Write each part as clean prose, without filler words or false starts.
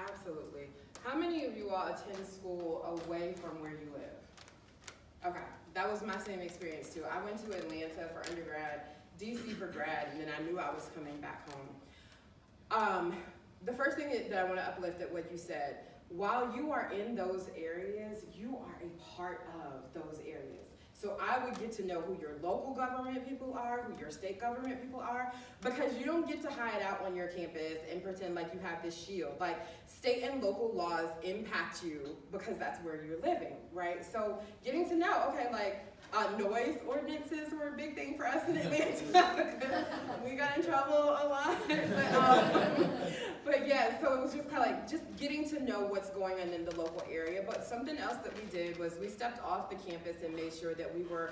Absolutely. How many of you all attend school away from where you live? Okay, that was my same experience too. I went to Atlanta for undergrad, DC for grad, and then I knew I was coming back home. The first thing that I want to uplift at what you said, while you are in those areas, you are a part of those areas. So I would get to know who your local government people are, who your state government people are, because you don't get to hide out on your campus and pretend like you have this shield. Like, state and local laws impact you because that's where you're living, right? So getting to know, okay, like, noise ordinances were a big thing for us in Atlanta. We got in trouble a lot. But yeah, so it was just kind of like just getting to know what's going on in the local area. But something else that we did was we stepped off the campus and made sure that we were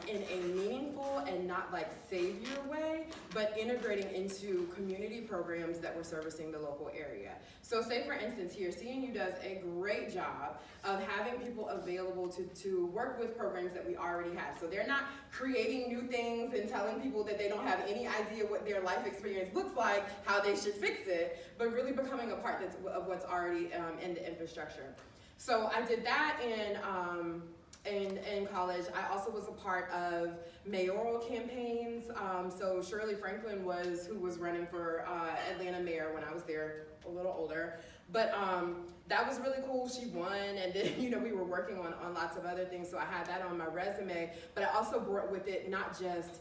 in a meaningful and not like savior way, but integrating into community programs that were servicing the local area. So say for instance here, CNU does a great job of having people available to work with programs that we already have. So they're not creating new things and telling people that they don't have any idea what their life experience looks like, how they should fix it, but really becoming a part of what's already in the infrastructure. So I did that in college. I also was a part of mayoral campaigns. So Shirley Franklin who was running for Atlanta mayor when I was there, a little older. But that was really cool. She won, and then we were working on lots of other things. So I had that on my resume, but I also brought with it not just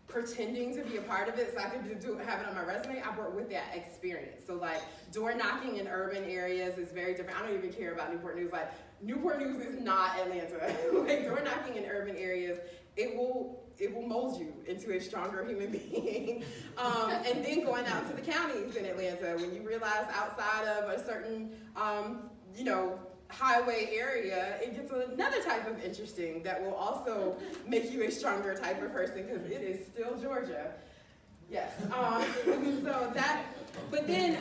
pretending to be a part of it so I could have it on my resume. I brought with that experience. So like door knocking in urban areas is very different. I don't even care about Newport News. Like Newport News is not Atlanta. Like door knocking in urban areas, it will mold you into a stronger human being. And then going out to the counties in Atlanta, when you realize outside of a certain, highway area, it gets another type of interesting that will also make you a stronger type of person because it is still Georgia. Yes. But then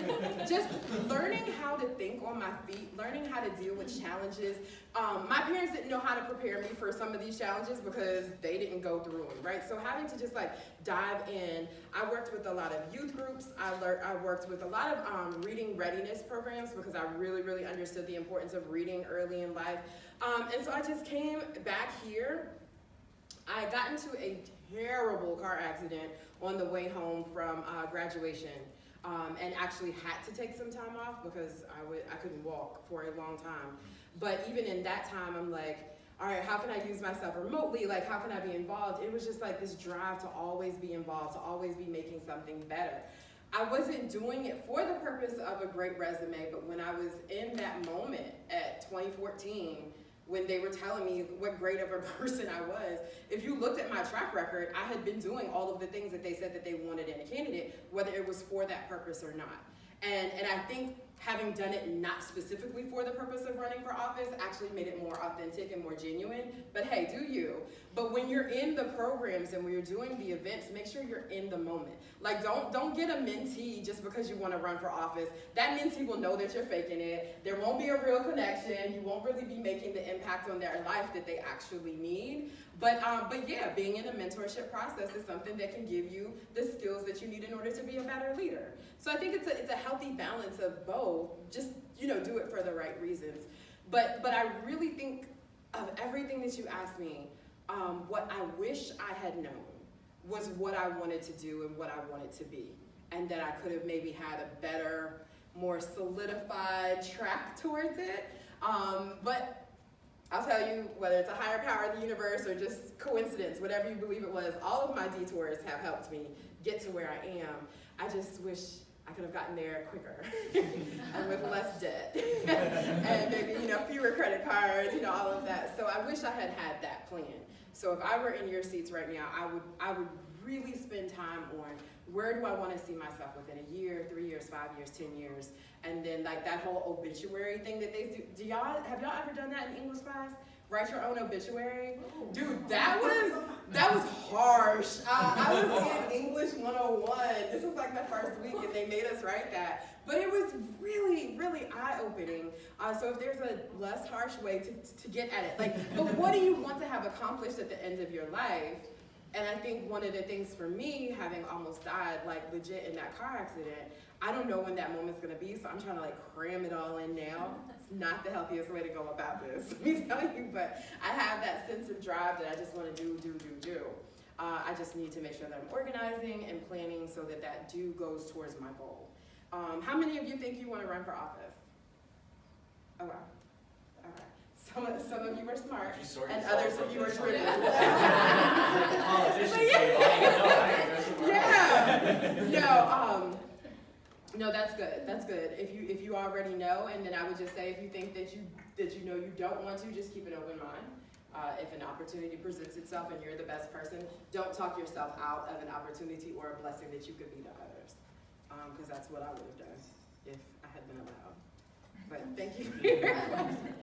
just learning how to think on my feet, learning how to deal with challenges. My parents didn't know how to prepare me for some of these challenges because they didn't go through them, right? So having to just like dive in, I worked with a lot of youth groups. I worked with a lot of reading readiness programs because I really, really understood the importance of reading early in life. And so I just came back here. I got into a terrible car accident on the way home from graduation. And actually had to take some time off because I couldn't walk for a long time. But even in that time, I'm like, all right, how can I use myself remotely? Like, how can I be involved? It was just like this drive to always be involved, to always be making something better. I wasn't doing it for the purpose of a great resume, but when I was in that moment at 2014, when they were telling me what great of a person I was, if you looked at my track record, I had been doing all of the things that they said that they wanted in a candidate, whether it was for that purpose or not. And I think having done it not specifically for the purpose of running for office actually made it more authentic and more genuine. But hey, do you? But when you're in the programs and when you're doing the events, make sure you're in the moment. Like don't get a mentee just because you want to run for office. That mentee will know that you're faking it. There won't be a real connection. You won't really be making the impact on their life that they actually need. But yeah, being in a mentorship process is something that can give you the skills that you need in order to be a better leader. So I think it's a healthy balance of both. Just do it for the right reasons. But I really think of everything that you asked me, what I wish I had known was what I wanted to do and what I wanted to be, and that I could have maybe had a better, more solidified track towards it. But I'll tell you, whether it's a higher power of the universe or just coincidence, whatever you believe it was, all of my detours have helped me get to where I am. I just wish I could have gotten there quicker and with less debt and maybe, fewer credit cards, all of that. So I wish I had had that plan. So if I were in your seats right now, I would really spend time on where do I want to see myself within a year, 3 years, 5 years, 10 years, and then like that whole obituary thing that they do. Have y'all ever done that in English class? Write your own obituary? Dude, that was harsh. I was in English 101. This was like the first week and they made us write that. But it was really, really eye-opening. So if there's a less harsh way to get at it, but what do you want to have accomplished at the end of your life? And I think one of the things for me, having almost died, like legit in that car accident, I don't know when that moment's gonna be, so I'm trying to like cram it all in now. It's not the healthiest way to go about this, let me tell you, but I have that sense of drive that I just wanna do. I just need to make sure that I'm organizing and planning so that that do goes towards my goal. How many of you think you wanna run for office? Oh wow, all right. Some of you are smart, and others of you are driven. Yeah. No, that's good. That's good. If you already know, and then I would just say, if you think that you know you don't want to, just keep an open mind. If an opportunity presents itself and you're the best person, don't talk yourself out of an opportunity or a blessing that you could be to others. Because that's what I would have done if I had been allowed. But thank you for your question.